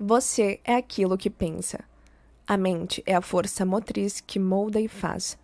Você é aquilo que pensa. A mente é a força motriz que molda e faz.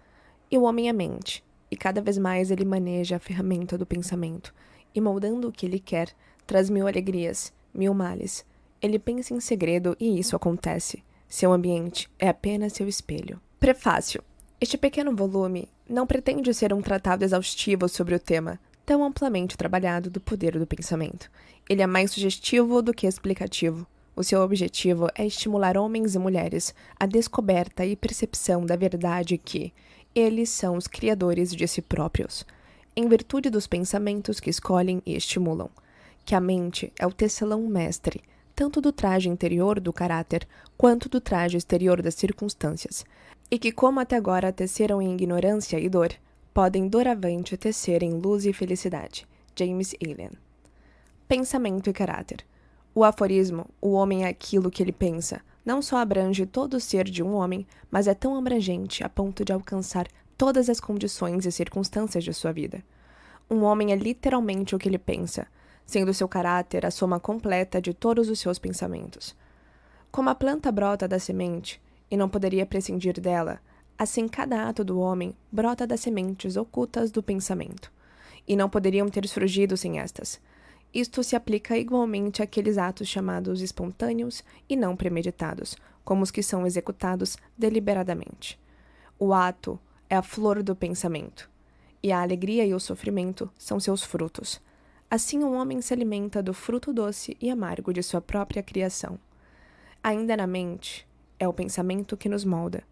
E o homem é mente, e cada vez mais ele maneja a ferramenta do pensamento, e moldando o que ele quer, traz mil alegrias, mil males. Ele pensa em segredo e isso acontece. Seu ambiente é apenas seu espelho. Prefácio. Este pequeno volume não pretende ser um tratado exaustivo sobre o tema, tão amplamente trabalhado do poder do pensamento. Ele é mais sugestivo do que explicativo. O seu objetivo é estimular homens e mulheres à descoberta e percepção da verdade que eles são os criadores de si próprios, em virtude dos pensamentos que escolhem e estimulam, que a mente é o tecelão mestre, tanto do traje interior do caráter quanto do traje exterior das circunstâncias, e que, como até agora teceram em ignorância e dor, podem doravante tecer em luz e felicidade. James Allen. Pensamento e caráter. O aforismo, o homem é aquilo que ele pensa, não só abrange todo o ser de um homem, mas é tão abrangente a ponto de alcançar todas as condições e circunstâncias de sua vida. Um homem é literalmente o que ele pensa, sendo seu caráter a soma completa de todos os seus pensamentos. Como a planta brota da semente, e não poderia prescindir dela, assim cada ato do homem brota das sementes ocultas do pensamento, e não poderiam ter surgido sem estas. Isto se aplica igualmente àqueles atos chamados espontâneos e não premeditados, como os que são executados deliberadamente. O ato é a flor do pensamento, e a alegria e o sofrimento são seus frutos. Assim, um homem se alimenta do fruto doce e amargo de sua própria criação. Ainda na mente, é o pensamento que nos molda.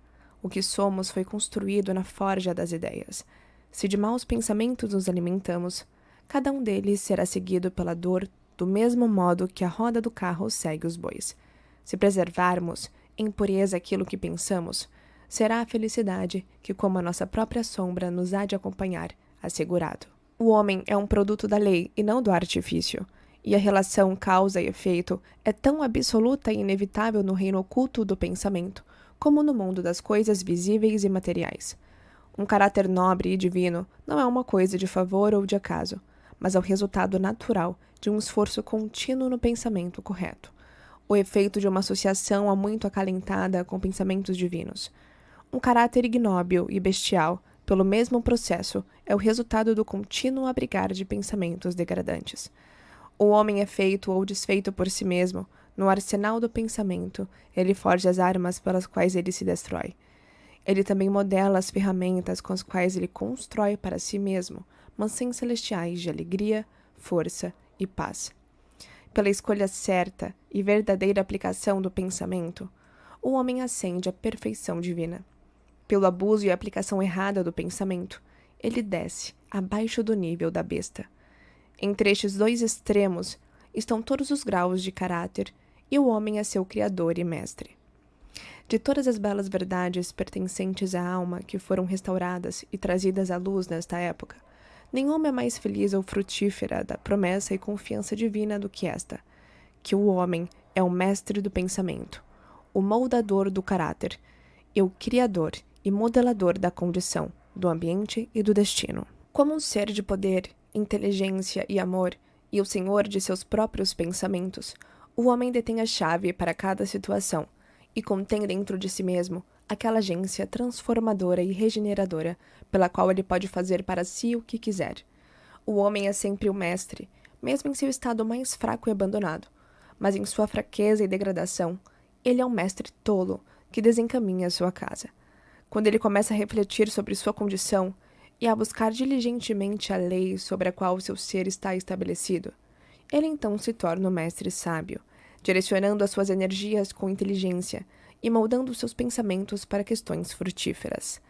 O que somos foi construído na forja das ideias. Se de maus pensamentos nos alimentamos, cada um deles será seguido pela dor do mesmo modo que a roda do carro segue os bois. Se preservarmos em pureza aquilo que pensamos, será a felicidade que, como a nossa própria sombra, nos há de acompanhar, assegurado. O homem é um produto da lei e não do artifício, e a relação causa e efeito é tão absoluta e inevitável no reino oculto do pensamento, como no mundo das coisas visíveis e materiais. Um caráter nobre e divino não é uma coisa de favor ou de acaso, mas é o resultado natural de um esforço contínuo no pensamento correto, o efeito de uma associação há muito acalentada com pensamentos divinos. Um caráter ignóbil e bestial, pelo mesmo processo, é o resultado do contínuo abrigar de pensamentos degradantes. O homem é feito ou desfeito por si mesmo. No arsenal do pensamento, ele forja as armas pelas quais ele se destrói. Ele também modela as ferramentas com as quais ele constrói para si mesmo mansões celestiais de alegria, força e paz. Pela escolha certa e verdadeira aplicação do pensamento, o homem ascende à perfeição divina. Pelo abuso e aplicação errada do pensamento, ele desce abaixo do nível da besta. Entre estes dois extremos estão todos os graus de caráter, e o homem é seu criador e mestre. De todas as belas verdades pertencentes à alma que foram restauradas e trazidas à luz nesta época, nenhuma é mais feliz ou frutífera da promessa e confiança divina do que esta, que o homem é o mestre do pensamento, o moldador do caráter, e o criador e modelador da condição, do ambiente e do destino. Como um ser de poder, inteligência e amor, e o senhor de seus próprios pensamentos, o homem detém a chave para cada situação, e contém dentro de si mesmo aquela agência transformadora e regeneradora pela qual ele pode fazer para si o que quiser. O homem é sempre o mestre, mesmo em seu estado mais fraco e abandonado, mas em sua fraqueza e degradação, ele é um mestre tolo que desencaminha sua casa. Quando ele começa a refletir sobre sua condição e a buscar diligentemente a lei sobre a qual seu ser está estabelecido, ele então se torna o mestre sábio, direcionando as suas energias com inteligência e moldando seus pensamentos para questões frutíferas.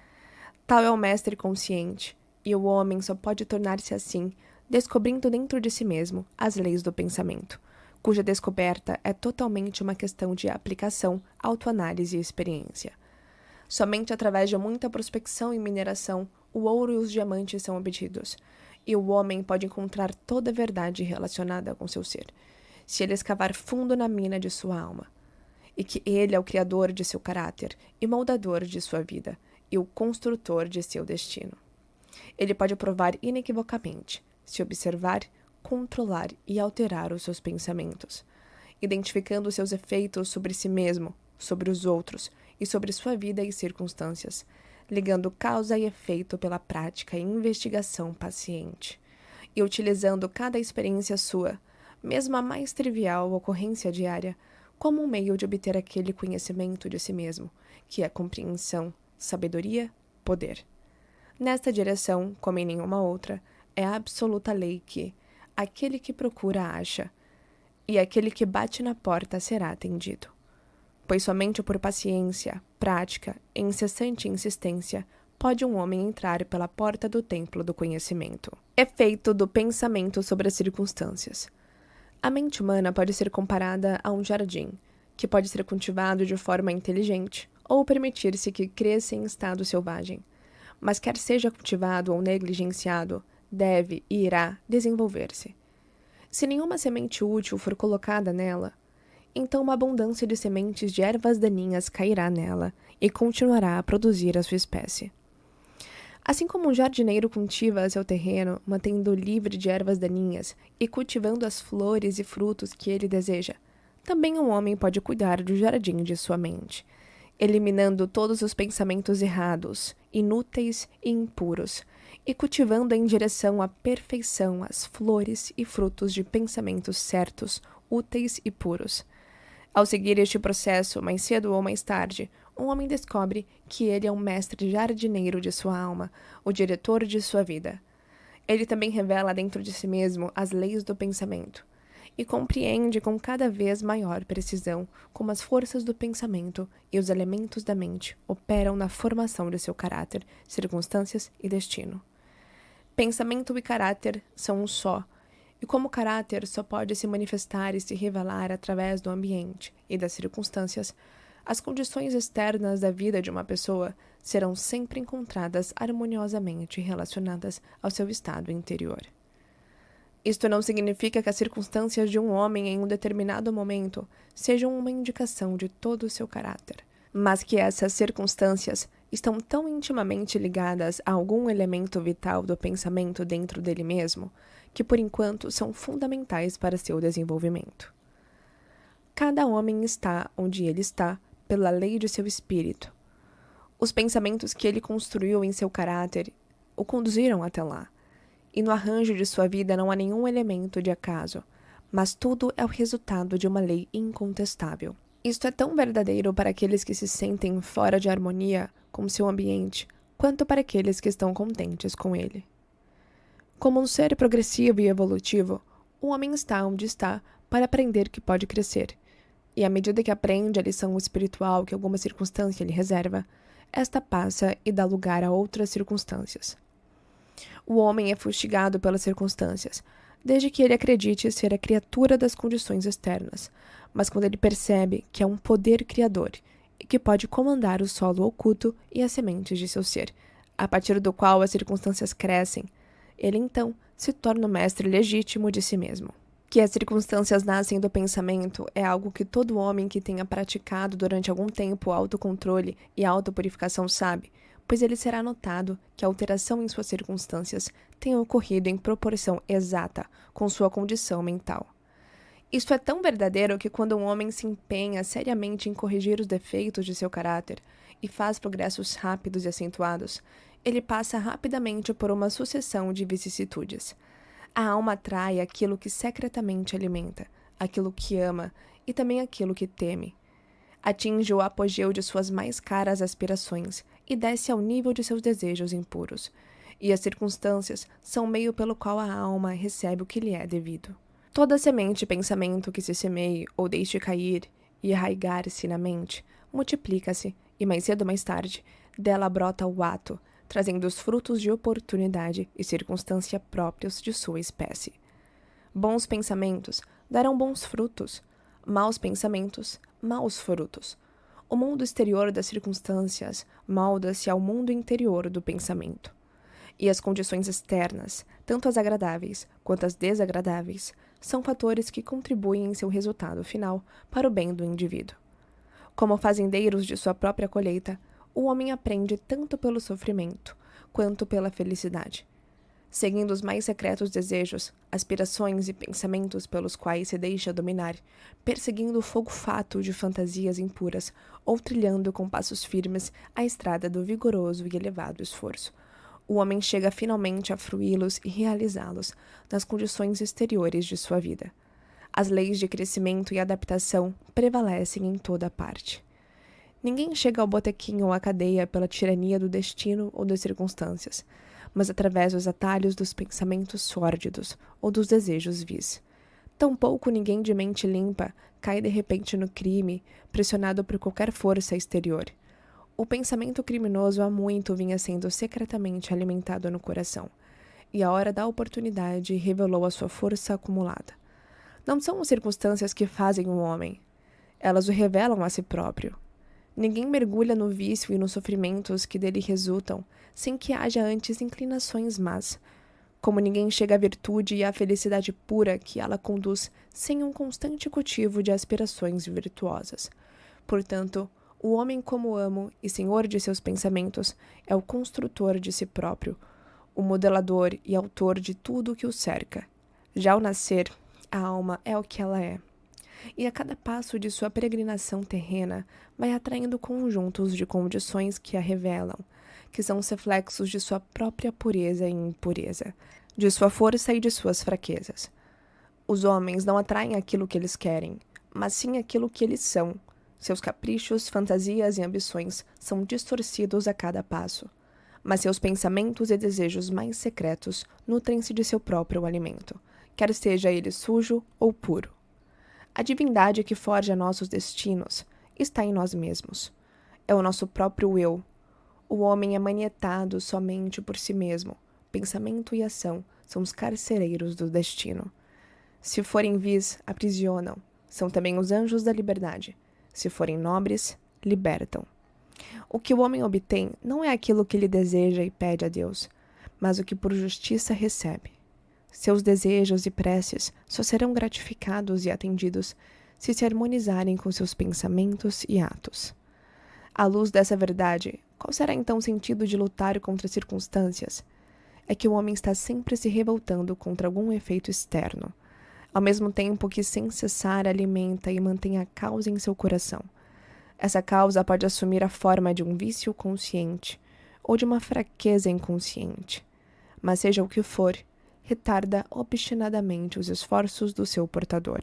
Tal é o mestre consciente, e o homem só pode tornar-se assim, descobrindo dentro de si mesmo as leis do pensamento, cuja descoberta é totalmente uma questão de aplicação, autoanálise e experiência. Somente através de muita prospecção e mineração, o ouro e os diamantes são obtidos, e o homem pode encontrar toda a verdade relacionada com seu ser, se ele escavar fundo na mina de sua alma, e que ele é o criador de seu caráter e moldador de sua vida, e o construtor de seu destino. Ele pode provar inequivocamente, se observar, controlar e alterar os seus pensamentos. identificando seus efeitos sobre si mesmo, sobre os outros e sobre sua vida e circunstâncias, ligando causa e efeito pela prática e investigação paciente, e utilizando cada experiência sua, mesmo a mais trivial ocorrência diária, como um meio de obter aquele conhecimento de si mesmo, que é compreensão, sabedoria, poder. Nesta direção, como em nenhuma outra, é a absoluta lei que aquele que procura acha, e aquele que bate na porta será atendido. Pois somente por paciência, prática e incessante insistência pode um homem entrar pela porta do templo do conhecimento. Efeito do pensamento sobre as circunstâncias. A mente humana pode ser comparada a um jardim, que pode ser cultivado de forma inteligente ou permitir-se que cresça em estado selvagem. Mas quer seja cultivado ou negligenciado, deve e irá desenvolver-se. Se nenhuma semente útil for colocada nela, então uma abundância de sementes de ervas daninhas cairá nela e continuará a produzir a sua espécie. Assim como um jardineiro cultiva seu terreno, mantendo-o livre de ervas daninhas e cultivando as flores e frutos que ele deseja, também um homem pode cuidar do jardim de sua mente, eliminando todos os pensamentos errados, inúteis e impuros, e cultivando em direção à perfeição as flores e frutos de pensamentos certos, úteis e puros. Ao seguir este processo, mais cedo ou mais tarde, um homem descobre que ele é um mestre jardineiro de sua alma, o diretor de sua vida. Ele também revela dentro de si mesmo as leis do pensamento, e compreende com cada vez maior precisão como as forças do pensamento e os elementos da mente operam na formação de seu caráter, circunstâncias e destino. Pensamento e caráter são um só, e como o caráter só pode se manifestar e se revelar através do ambiente e das circunstâncias, as condições externas da vida de uma pessoa serão sempre encontradas harmoniosamente relacionadas ao seu estado interior. Isto não significa que as circunstâncias de um homem em um determinado momento sejam uma indicação de todo o seu caráter, mas que essas circunstâncias estão tão intimamente ligadas a algum elemento vital do pensamento dentro dele mesmo, que por enquanto são fundamentais para seu desenvolvimento. Cada homem está onde ele está pela lei de seu espírito. Os pensamentos que ele construiu em seu caráter o conduziram até lá, e no arranjo de sua vida não há nenhum elemento de acaso, mas tudo é o resultado de uma lei incontestável. Isto é tão verdadeiro para aqueles que se sentem fora de harmonia com seu ambiente, quanto para aqueles que estão contentes com ele. Como um ser progressivo e evolutivo, o homem está onde está para aprender que pode crescer, e à medida que aprende a lição espiritual que alguma circunstância lhe reserva, esta passa e dá lugar a outras circunstâncias. O homem é fustigado pelas circunstâncias, desde que ele acredite ser a criatura das condições externas, mas quando ele percebe que é um poder criador e que pode comandar o solo oculto e as sementes de seu ser, a partir do qual as circunstâncias crescem, ele então se torna o mestre legítimo de si mesmo. Que as circunstâncias nascem do pensamento é algo que todo homem que tenha praticado durante algum tempo o autocontrole e a autopurificação sabe, pois ele será notado que a alteração em suas circunstâncias tem ocorrido em proporção exata com sua condição mental. Isto é tão verdadeiro que quando um homem se empenha seriamente em corrigir os defeitos de seu caráter e faz progressos rápidos e acentuados, ele passa rapidamente por uma sucessão de vicissitudes. A alma atrai aquilo que secretamente alimenta, aquilo que ama e também aquilo que teme. Atinge o apogeu de suas mais caras aspirações e desce ao nível de seus desejos impuros. E as circunstâncias são o meio pelo qual a alma recebe o que lhe é devido. Toda semente e pensamento que se semeie ou deixe cair e arraigar-se na mente, multiplica-se e mais cedo ou mais tarde, dela brota o ato, trazendo os frutos de oportunidade e circunstância próprios de sua espécie. Bons pensamentos darão bons frutos, maus pensamentos, maus frutos. O mundo exterior das circunstâncias molda-se ao mundo interior do pensamento. E as condições externas, tanto as agradáveis quanto as desagradáveis, são fatores que contribuem em seu resultado final para o bem do indivíduo. Como fazendeiros de sua própria colheita, o homem aprende tanto pelo sofrimento quanto pela felicidade. seguindo os mais secretos desejos, aspirações e pensamentos pelos quais se deixa dominar, perseguindo o fogo fato de fantasias impuras, ou trilhando com passos firmes a estrada do vigoroso e elevado esforço. O homem chega finalmente a fruí-los e realizá-los nas condições exteriores de sua vida. As leis de crescimento e adaptação prevalecem em toda parte. Ninguém chega ao botequim ou à cadeia pela tirania do destino ou das circunstâncias, mas através dos atalhos dos pensamentos sórdidos ou dos desejos vis. Tampouco ninguém de mente limpa cai de repente no crime, pressionado por qualquer força exterior. O pensamento criminoso há muito vinha sendo secretamente alimentado no coração, e a hora da oportunidade revelou a sua força acumulada. Não são as circunstâncias que fazem o homem, elas o revelam a si próprio. Ninguém mergulha no vício e nos sofrimentos que dele resultam, sem que haja antes inclinações más, como ninguém chega à virtude e à felicidade pura que ela conduz sem um constante cultivo de aspirações virtuosas. Portanto, o homem como amo e senhor de seus pensamentos é o construtor de si próprio, o modelador e autor de tudo o que o cerca. Já ao nascer, a alma é o que ela é. E a cada passo de sua peregrinação terrena vai atraindo conjuntos de condições que a revelam, que são os reflexos de sua própria pureza e impureza, de sua força e de suas fraquezas. Os homens não atraem aquilo que eles querem, mas sim aquilo que eles são. Seus caprichos, fantasias e ambições são distorcidos a cada passo, mas seus pensamentos e desejos mais secretos nutrem-se de seu próprio alimento, quer seja ele sujo ou puro. A divindade que forja nossos destinos está em nós mesmos. É o nosso próprio eu. O homem é manietado somente por si mesmo. Pensamento e ação são os carcereiros do destino. Se forem vis, aprisionam. São também os anjos da liberdade. Se forem nobres, libertam. O que o homem obtém não é aquilo que ele deseja e pede a Deus, mas o que por justiça recebe. Seus desejos e preces só serão gratificados e atendidos se harmonizarem com seus pensamentos e atos. À luz dessa verdade, qual será então o sentido de lutar contra as circunstâncias? É que o homem está sempre se revoltando contra algum efeito externo, ao mesmo tempo que sem cessar alimenta e mantém a causa em seu coração. Essa causa pode assumir a forma de um vício consciente ou de uma fraqueza inconsciente, mas seja o que for, retarda obstinadamente os esforços do seu portador,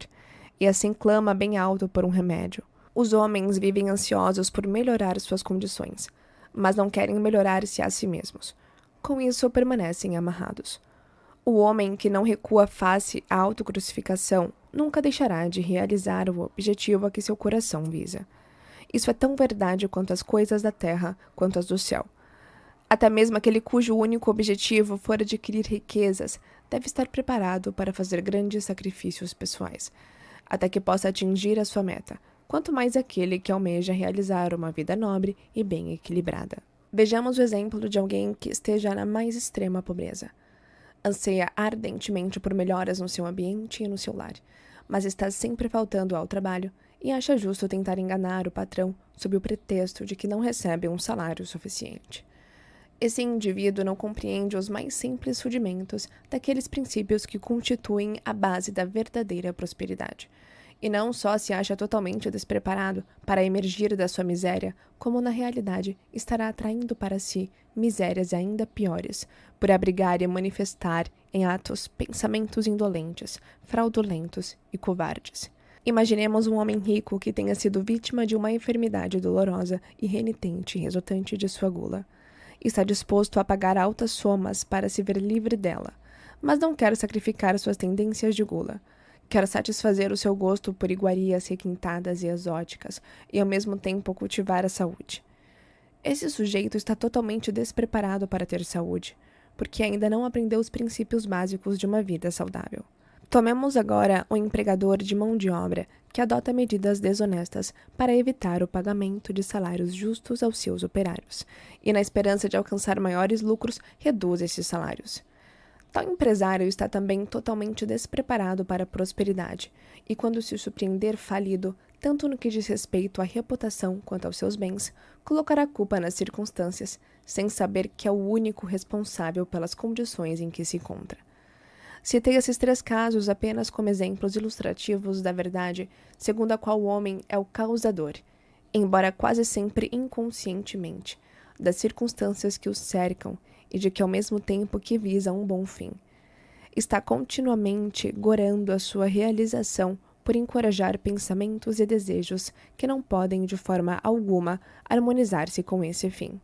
e assim clama bem alto por um remédio. Os homens vivem ansiosos por melhorar suas condições, mas não querem melhorar-se a si mesmos. Com isso, permanecem amarrados. O homem que não recua face à autocrucificação nunca deixará de realizar o objetivo a que seu coração visa. Isso é tão verdade quanto as coisas da terra quanto as do céu. Até mesmo aquele cujo único objetivo for adquirir riquezas deve estar preparado para fazer grandes sacrifícios pessoais, até que possa atingir a sua meta, quanto mais aquele que almeja realizar uma vida nobre e bem equilibrada. Vejamos o exemplo de alguém que esteja na mais extrema pobreza. Anseia ardentemente por melhoras no seu ambiente e no seu lar, mas está sempre faltando ao trabalho e acha justo tentar enganar o patrão sob o pretexto de que não recebe um salário suficiente. Esse indivíduo não compreende os mais simples rudimentos daqueles princípios que constituem a base da verdadeira prosperidade. E não só se acha totalmente despreparado para emergir da sua miséria, como na realidade estará atraindo para si misérias ainda piores, por abrigar e manifestar em atos pensamentos indolentes, fraudulentos e covardes. Imaginemos um homem rico que tenha sido vítima de uma enfermidade dolorosa e renitente resultante de sua gula. Está disposto a pagar altas somas para se ver livre dela, mas não quer sacrificar suas tendências de gula. Quer satisfazer o seu gosto por iguarias requintadas e exóticas e ao mesmo tempo cultivar a saúde. Esse sujeito está totalmente despreparado para ter saúde, porque ainda não aprendeu os princípios básicos de uma vida saudável. Tomemos agora o empregador de mão de obra que adota medidas desonestas para evitar o pagamento de salários justos aos seus operários, e na esperança de alcançar maiores lucros, reduz esses salários. Tal empresário está também totalmente despreparado para a prosperidade, e quando se surpreender falido, tanto no que diz respeito à reputação quanto aos seus bens, colocar a culpa nas circunstâncias, sem saber que é o único responsável pelas condições em que se encontra. Citei esses 3 casos apenas como exemplos ilustrativos da verdade segundo a qual o homem é o causador, embora quase sempre inconscientemente, das circunstâncias que o cercam e de que ao mesmo tempo que visa um bom fim. Está continuamente gorando a sua realização por encorajar pensamentos e desejos que não podem de forma alguma harmonizar-se com esse fim.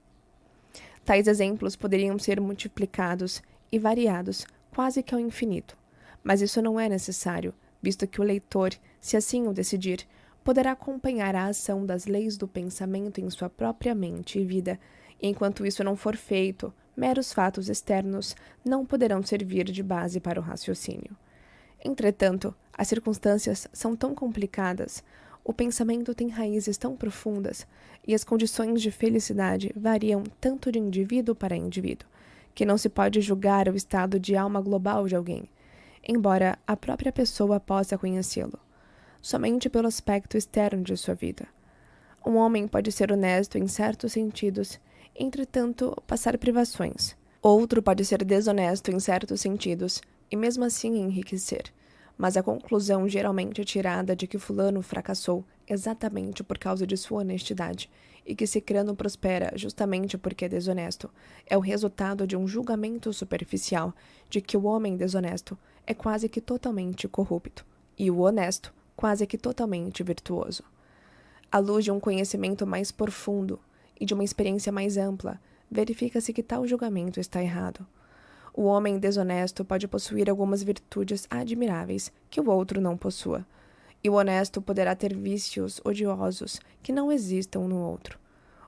Tais exemplos poderiam ser multiplicados e variados quase que ao infinito, mas isso não é necessário, visto que o leitor, se assim o decidir, poderá acompanhar a ação das leis do pensamento em sua própria mente e vida, e enquanto isso não for feito, meros fatos externos não poderão servir de base para o raciocínio. Entretanto, as circunstâncias são tão complicadas, o pensamento tem raízes tão profundas e as condições de felicidade variam tanto de indivíduo para indivíduo, que não se pode julgar o estado de alma global de alguém, embora a própria pessoa possa conhecê-lo, somente pelo aspecto externo de sua vida. Um homem pode ser honesto em certos sentidos, entretanto passar privações. Outro pode ser desonesto em certos sentidos e mesmo assim enriquecer. Mas a conclusão geralmente tirada de que fulano fracassou exatamente por causa de sua honestidade e que cicrano prospera justamente porque é desonesto é o resultado de um julgamento superficial de que o homem desonesto é quase que totalmente corrupto e o honesto quase que totalmente virtuoso. À luz de um conhecimento mais profundo e de uma experiência mais ampla, verifica-se que tal julgamento está errado. O homem desonesto pode possuir algumas virtudes admiráveis que o outro não possua, e o honesto poderá ter vícios odiosos que não existam no outro.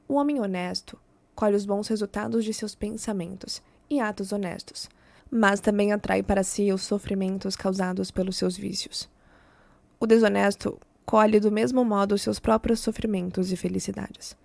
O homem honesto colhe os bons resultados de seus pensamentos e atos honestos, mas também atrai para si os sofrimentos causados pelos seus vícios. O desonesto colhe do mesmo modo os seus próprios sofrimentos e felicidades.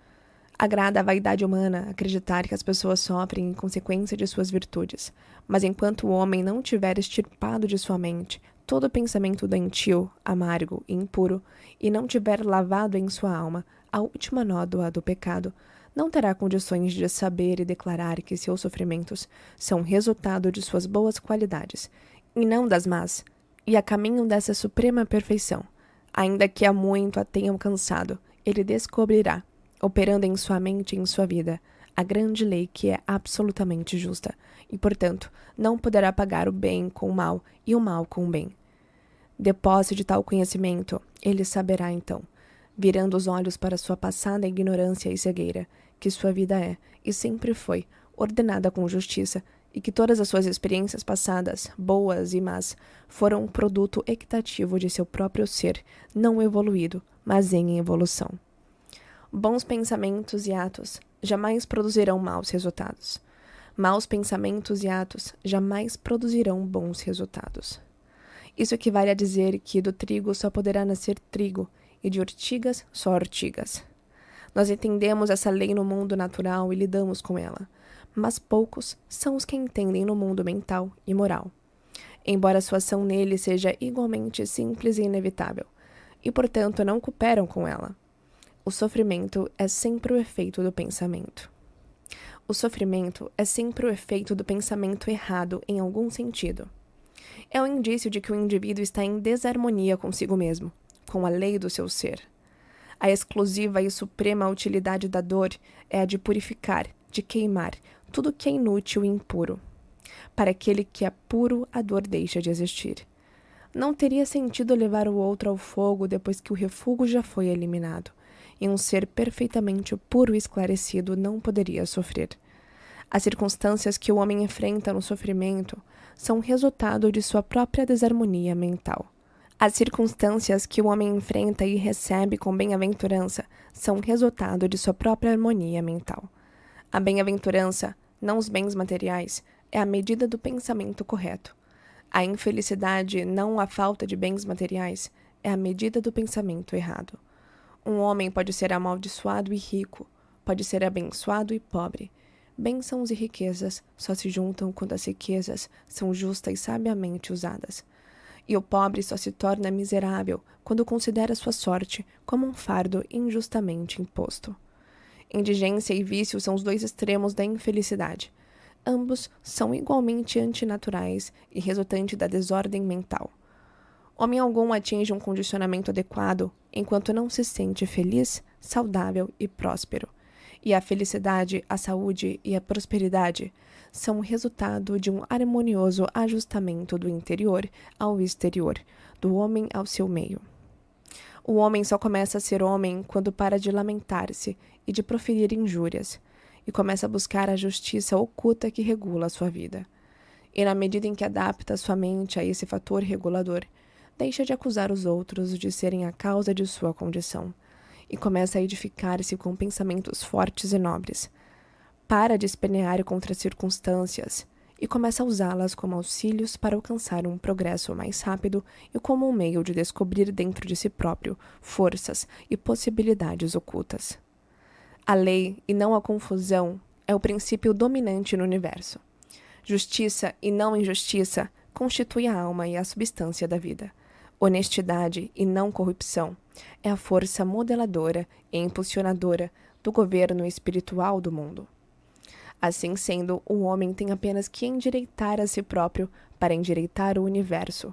Agrada à vaidade humana acreditar que as pessoas sofrem em consequência de suas virtudes, mas enquanto o homem não tiver extirpado de sua mente todo pensamento doentio, amargo e impuro, e não tiver lavado em sua alma a última nódoa do pecado, não terá condições de saber e declarar que seus sofrimentos são resultado de suas boas qualidades, e não das más, e a caminho dessa suprema perfeição. Ainda que há muito a tenha alcançado, ele descobrirá, operando em sua mente e em sua vida, a grande lei que é absolutamente justa, e, portanto, não poderá pagar o bem com o mal e o mal com o bem. De posse de tal conhecimento, ele saberá, então, virando os olhos para sua passada ignorância e cegueira, que sua vida é, e sempre foi, ordenada com justiça, e que todas as suas experiências passadas, boas e más, foram um produto equitativo de seu próprio ser, não evoluído, mas em evolução. Bons pensamentos e atos jamais produzirão maus resultados. Maus pensamentos e atos jamais produzirão bons resultados. Isso equivale a dizer que do trigo só poderá nascer trigo e de ortigas só ortigas. Nós entendemos essa lei no mundo natural e lidamos com ela, mas poucos são os que entendem no mundo mental e moral, embora sua ação nele seja igualmente simples e inevitável, e portanto não cooperam com ela. O sofrimento é sempre o efeito do pensamento. O sofrimento é sempre o efeito do pensamento errado em algum sentido. É um indício de que o indivíduo está em desarmonia consigo mesmo, com a lei do seu ser. A exclusiva e suprema utilidade da dor é a de purificar, de queimar, tudo que é inútil e impuro. Para aquele que é puro, a dor deixa de existir. Não teria sentido levar o outro ao fogo depois que o refúgio já foi eliminado, e um ser perfeitamente puro e esclarecido não poderia sofrer. As circunstâncias que o homem enfrenta no sofrimento são resultado de sua própria desarmonia mental. As circunstâncias que o homem enfrenta e recebe com bem-aventurança são resultado de sua própria harmonia mental. A bem-aventurança, não os bens materiais, é a medida do pensamento correto. A infelicidade, não a falta de bens materiais, é a medida do pensamento errado. Um homem pode ser amaldiçoado e rico, pode ser abençoado e pobre. Bênçãos e riquezas só se juntam quando as riquezas são justas e sabiamente usadas. E o pobre só se torna miserável quando considera sua sorte como um fardo injustamente imposto. Indigência e vício são os dois extremos da infelicidade. Ambos são igualmente antinaturais e resultante da desordem mental. Homem algum atinge um condicionamento adequado enquanto não se sente feliz, saudável e próspero. E a felicidade, a saúde e a prosperidade são o resultado de um harmonioso ajustamento do interior ao exterior, do homem ao seu meio. O homem só começa a ser homem quando para de lamentar-se e de proferir injúrias, e começa a buscar a justiça oculta que regula a sua vida. E na medida em que adapta sua mente a esse fator regulador, deixa de acusar os outros de serem a causa de sua condição, e começa a edificar-se com pensamentos fortes e nobres. Para de espernear contra as circunstâncias e começa a usá-las como auxílios para alcançar um progresso mais rápido e como um meio de descobrir dentro de si próprio forças e possibilidades ocultas. A lei, e não a confusão, é o princípio dominante no universo. Justiça, e não injustiça, constitui a alma e a substância da vida. Honestidade, e não corrupção, é a força modeladora e impulsionadora do governo espiritual do mundo. Assim sendo, o homem tem apenas que endireitar a si próprio para endireitar o universo,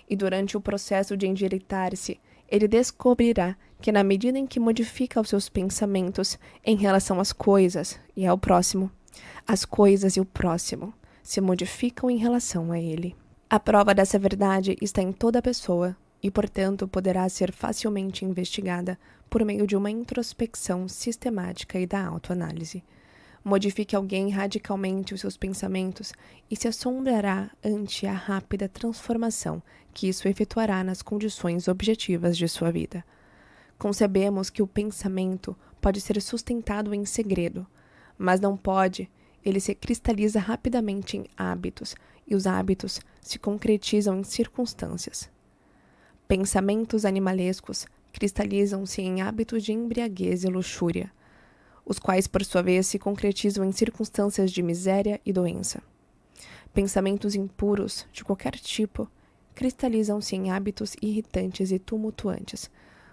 e durante o processo de endireitar-se, ele descobrirá que na medida em que modifica os seus pensamentos em relação às coisas e ao próximo, as coisas e o próximo se modificam em relação a ele. A prova dessa verdade está em toda pessoa e, portanto, poderá ser facilmente investigada por meio de uma introspecção sistemática e da autoanálise. Modifique alguém radicalmente os seus pensamentos e se assombrará ante a rápida transformação que isso efetuará nas condições objetivas de sua vida. Concebemos que o pensamento pode ser sustentado em segredo, mas não pode, ele se cristaliza rapidamente em hábitos, e os hábitos se concretizam em circunstâncias. Pensamentos animalescos cristalizam-se em hábitos de embriaguez e luxúria, os quais, por sua vez, se concretizam em circunstâncias de miséria e doença. Pensamentos impuros, de qualquer tipo, cristalizam-se em hábitos irritantes e tumultuantes,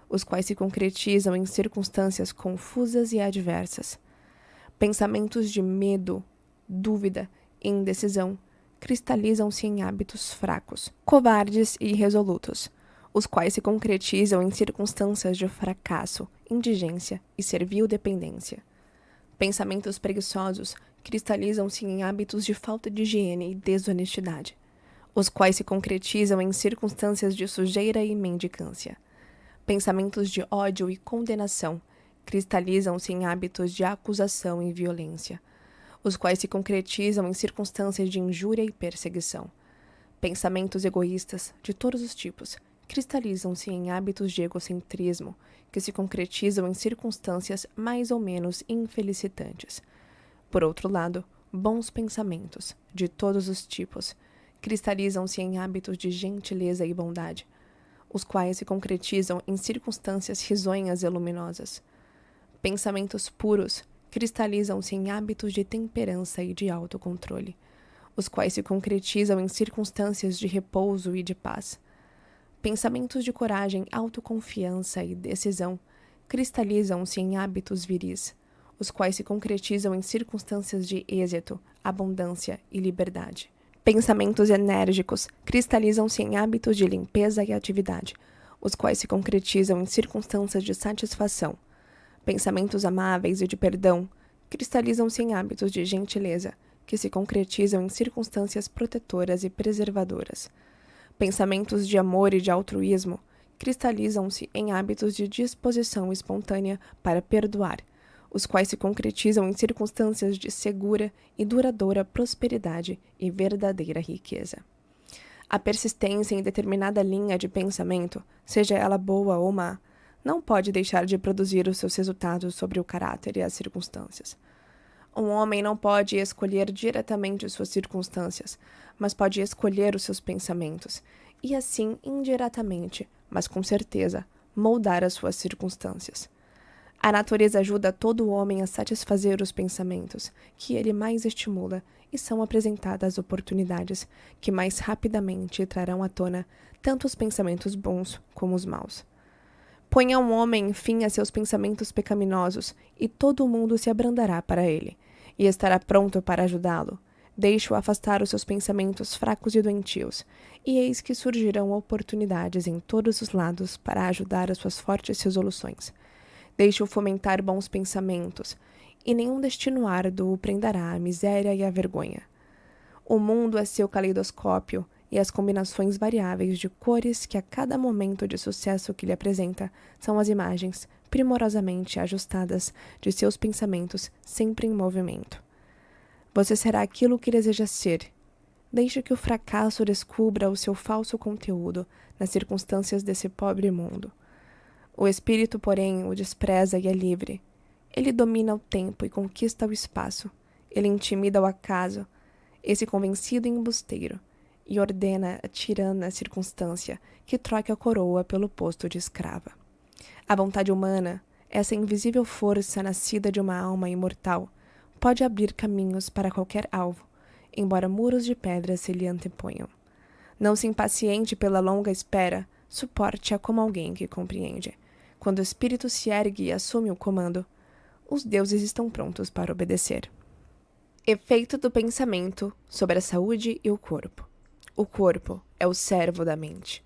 os quais se concretizam em circunstâncias confusas e adversas. Pensamentos de medo, dúvida e indecisão cristalizam-se em hábitos fracos, covardes e irresolutos, os quais se concretizam em circunstâncias de fracasso, indigência e servil dependência. Pensamentos preguiçosos cristalizam-se em hábitos de falta de higiene e desonestidade, os quais se concretizam em circunstâncias de sujeira e mendicância. Pensamentos de ódio e condenação cristalizam-se em hábitos de acusação e violência, os quais se concretizam em circunstâncias de injúria e perseguição. Pensamentos egoístas, de todos os tipos, cristalizam-se em hábitos de egocentrismo, que se concretizam em circunstâncias mais ou menos infelicitantes. Por outro lado, bons pensamentos, de todos os tipos, cristalizam-se em hábitos de gentileza e bondade, os quais se concretizam em circunstâncias risonhas e luminosas. Pensamentos puros cristalizam-se em hábitos de temperança e de autocontrole, os quais se concretizam em circunstâncias de repouso e de paz. Pensamentos de coragem, autoconfiança e decisão cristalizam-se em hábitos viris, os quais se concretizam em circunstâncias de êxito, abundância e liberdade. Pensamentos enérgicos cristalizam-se em hábitos de limpeza e atividade, os quais se concretizam em circunstâncias de satisfação. Pensamentos amáveis e de perdão cristalizam-se em hábitos de gentileza, que se concretizam em circunstâncias protetoras e preservadoras. Pensamentos de amor e de altruísmo cristalizam-se em hábitos de disposição espontânea para perdoar, os quais se concretizam em circunstâncias de segura e duradoura prosperidade e verdadeira riqueza. A persistência em determinada linha de pensamento, seja ela boa ou má, não pode deixar de produzir os seus resultados sobre o caráter e as circunstâncias. Um homem não pode escolher diretamente suas circunstâncias, mas pode escolher os seus pensamentos, e assim, indiretamente, mas com certeza, moldar as suas circunstâncias. A natureza ajuda todo homem a satisfazer os pensamentos que ele mais estimula e são apresentadas oportunidades que mais rapidamente trarão à tona tanto os pensamentos bons como os maus. Ponha um homem fim a seus pensamentos pecaminosos e todo o mundo se abrandará para ele e estará pronto para ajudá-lo. Deixe-o afastar os seus pensamentos fracos e doentios, e eis que surgirão oportunidades em todos os lados para ajudar as suas fortes resoluções. Deixe-o fomentar bons pensamentos, e nenhum destino árduo o prenderá à miséria e à vergonha. O mundo é seu caleidoscópio, e as combinações variáveis de cores que a cada momento de sucesso que lhe apresenta são as imagens primorosamente ajustadas de seus pensamentos sempre em movimento. Você será aquilo que deseja ser. Deixe que o fracasso descubra o seu falso conteúdo nas circunstâncias desse pobre mundo. O espírito, porém, o despreza e é livre. Ele domina o tempo e conquista o espaço. Ele intimida o acaso, esse convencido embusteiro, e ordena a tirana circunstância que troque a coroa pelo posto de escrava. A vontade humana, essa invisível força nascida de uma alma imortal, pode abrir caminhos para qualquer alvo, embora muros de pedra se lhe anteponham. Não se impaciente pela longa espera, suporte-a como alguém que compreende. Quando o espírito se ergue e assume o comando, os deuses estão prontos para obedecer. Efeito do pensamento sobre a saúde e o corpo. O corpo é o servo da mente.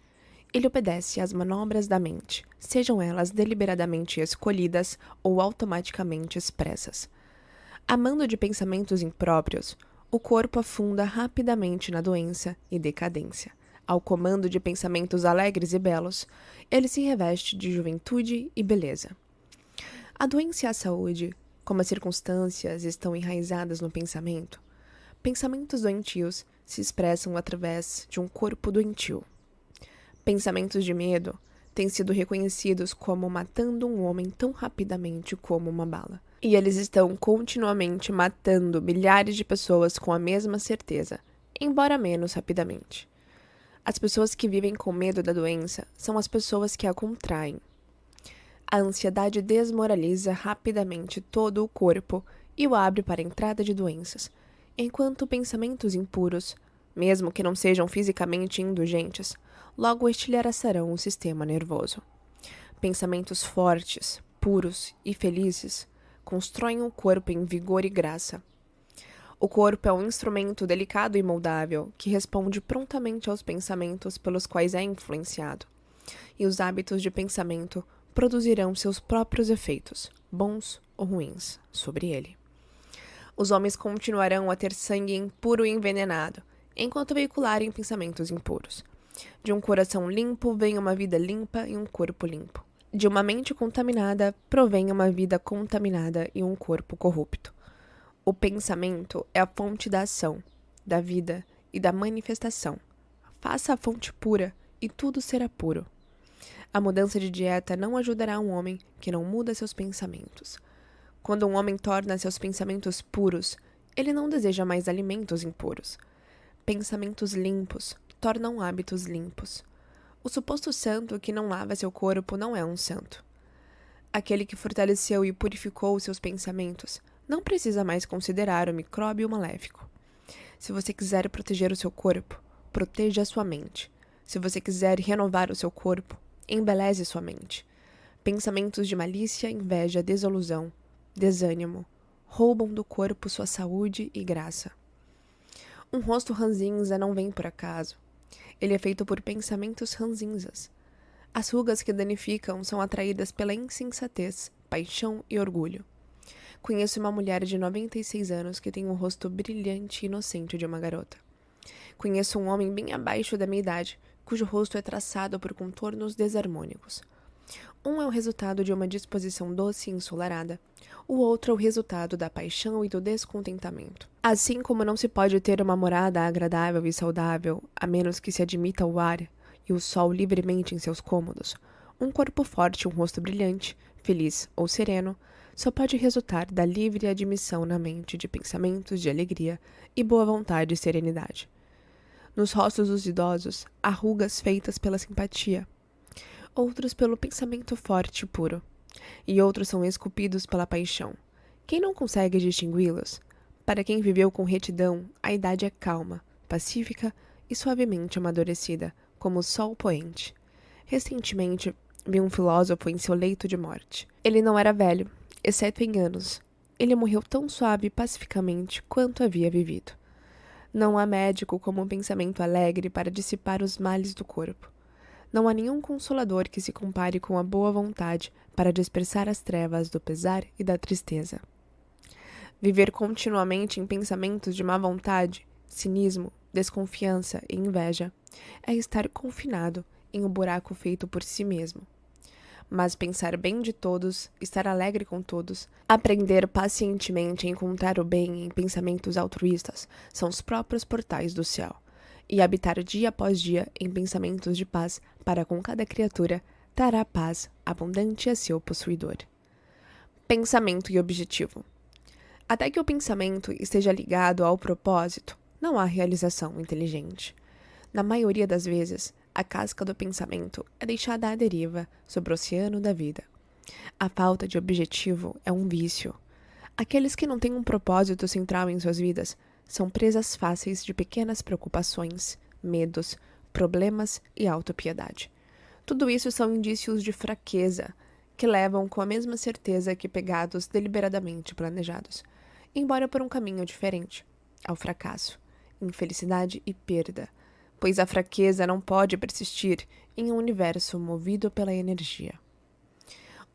Ele obedece às manobras da mente, sejam elas deliberadamente escolhidas ou automaticamente expressas. Amando de pensamentos impróprios, o corpo afunda rapidamente na doença e decadência. Ao comando de pensamentos alegres e belos, ele se reveste de juventude e beleza. A doença e a saúde, como as circunstâncias estão enraizadas no pensamento, pensamentos doentios se expressam através de um corpo doentio. Pensamentos de medo têm sido reconhecidos como matando um homem tão rapidamente como uma bala. E eles estão continuamente matando milhares de pessoas com a mesma certeza, embora menos rapidamente. As pessoas que vivem com medo da doença são as pessoas que a contraem. A ansiedade desmoraliza rapidamente todo o corpo e o abre para a entrada de doenças, enquanto pensamentos impuros, mesmo que não sejam fisicamente indulgentes, logo estilhaçarão o sistema nervoso. Pensamentos fortes, puros e felizes constroem o corpo em vigor e graça. O corpo é um instrumento delicado e moldável que responde prontamente aos pensamentos pelos quais é influenciado, e os hábitos de pensamento produzirão seus próprios efeitos, bons ou ruins, sobre ele. Os homens continuarão a ter sangue impuro e envenenado, enquanto veicularem pensamentos impuros. De um coração limpo vem uma vida limpa e um corpo limpo. De uma mente contaminada provém uma vida contaminada e um corpo corrupto. O pensamento é a fonte da ação, da vida e da manifestação. Faça a fonte pura e tudo será puro. A mudança de dieta não ajudará um homem que não muda seus pensamentos. Quando um homem torna seus pensamentos puros, ele não deseja mais alimentos impuros. Pensamentos limpos tornam hábitos limpos. O suposto santo que não lava seu corpo não é um santo. Aquele que fortaleceu e purificou seus pensamentos não precisa mais considerar o micróbio maléfico. Se você quiser proteger o seu corpo, proteja a sua mente. Se você quiser renovar o seu corpo, embeleze sua mente. Pensamentos de malícia, inveja, desilusão, desânimo roubam do corpo sua saúde e graça. Um rosto ranzinza não vem por acaso. Ele é feito por pensamentos ranzinzas. As rugas que danificam são atraídas pela insensatez, paixão e orgulho. Conheço uma mulher de 96 anos que tem um rosto brilhante e inocente de uma garota. Conheço um homem bem abaixo da minha idade, cujo rosto é traçado por contornos desarmônicos. Um é o resultado de uma disposição doce e ensolarada, o outro é o resultado da paixão e do descontentamento. Assim como não se pode ter uma morada agradável e saudável, a menos que se admita o ar e o sol livremente em seus cômodos, um corpo forte e um rosto brilhante, feliz ou sereno, só pode resultar da livre admissão na mente de pensamentos de alegria e boa vontade e serenidade. Nos rostos dos idosos, há rugas feitas pela simpatia, outros pelo pensamento forte e puro. e outros são esculpidos pela paixão. Quem não consegue distingui-los? Para quem viveu com retidão, a idade é calma, pacífica e suavemente amadurecida, como o sol poente. Recentemente, vi um filósofo em seu leito de morte. Ele não era velho, exceto em anos. Ele morreu tão suave e pacificamente quanto havia vivido. Não há médico como um pensamento alegre para dissipar os males do corpo. Não há nenhum consolador que se compare com a boa vontade para dispersar as trevas do pesar e da tristeza. Viver continuamente em pensamentos de má vontade, cinismo, desconfiança e inveja é estar confinado em um buraco feito por si mesmo. Mas pensar bem de todos, estar alegre com todos, aprender pacientemente a encontrar o bem em pensamentos altruístas são os próprios portais do céu, e habitar dia após dia em pensamentos de paz para com cada criatura trará paz abundante a seu possuidor. Pensamento e objetivo. Até que o pensamento esteja ligado ao propósito, não há realização inteligente. Na maioria das vezes, a casca do pensamento é deixada à deriva sobre o oceano da vida. A falta de objetivo é um vício. Aqueles que não têm um propósito central em suas vidas são presas fáceis de pequenas preocupações, medos, problemas e autopiedade. Tudo isso são indícios de fraqueza, que levam com a mesma certeza que pegados deliberadamente planejados, embora por um caminho diferente, ao fracasso, infelicidade e perda, pois a fraqueza não pode persistir em um universo movido pela energia.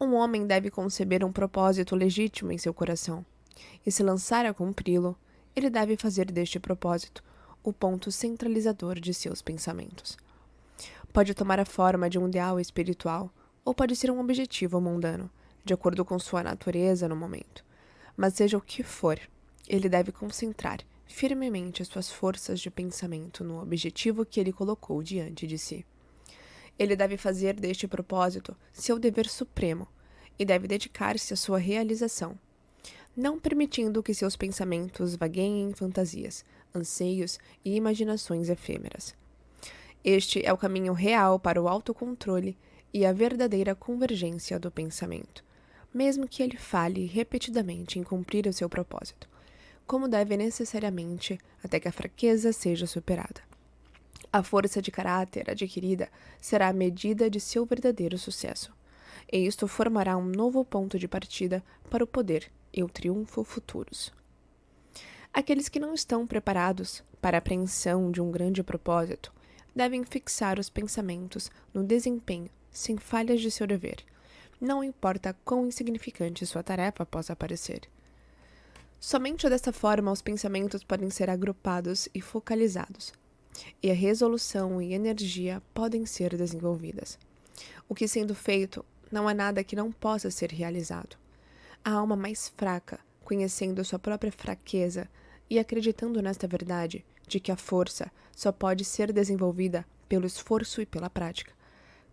Um homem deve conceber um propósito legítimo em seu coração, e se lançar a cumpri-lo, ele deve fazer deste propósito o ponto centralizador de seus pensamentos. Pode tomar a forma de um ideal espiritual, ou pode ser um objetivo mundano, de acordo com sua natureza no momento. Mas seja o que for, ele deve concentrar firmemente as suas forças de pensamento no objetivo que ele colocou diante de si. Ele deve fazer deste propósito seu dever supremo e deve dedicar-se à sua realização, não permitindo que seus pensamentos vagueiem em fantasias, anseios e imaginações efêmeras. Este é o caminho real para o autocontrole e a verdadeira convergência do pensamento, mesmo que ele falhe repetidamente em cumprir o seu propósito, como deve necessariamente até que a fraqueza seja superada. A força de caráter adquirida será a medida de seu verdadeiro sucesso, e isto formará um novo ponto de partida para o poder e o triunfo futuros. Aqueles que não estão preparados para a apreensão de um grande propósito devem fixar os pensamentos no desempenho sem falhas de seu dever, não importa quão insignificante sua tarefa possa parecer. Somente desta forma os pensamentos podem ser agrupados e focalizados, e a resolução e energia podem ser desenvolvidas. O que sendo feito, não há nada que não possa ser realizado. A alma mais fraca, conhecendo sua própria fraqueza e acreditando nesta verdade de que a força só pode ser desenvolvida pelo esforço e pela prática,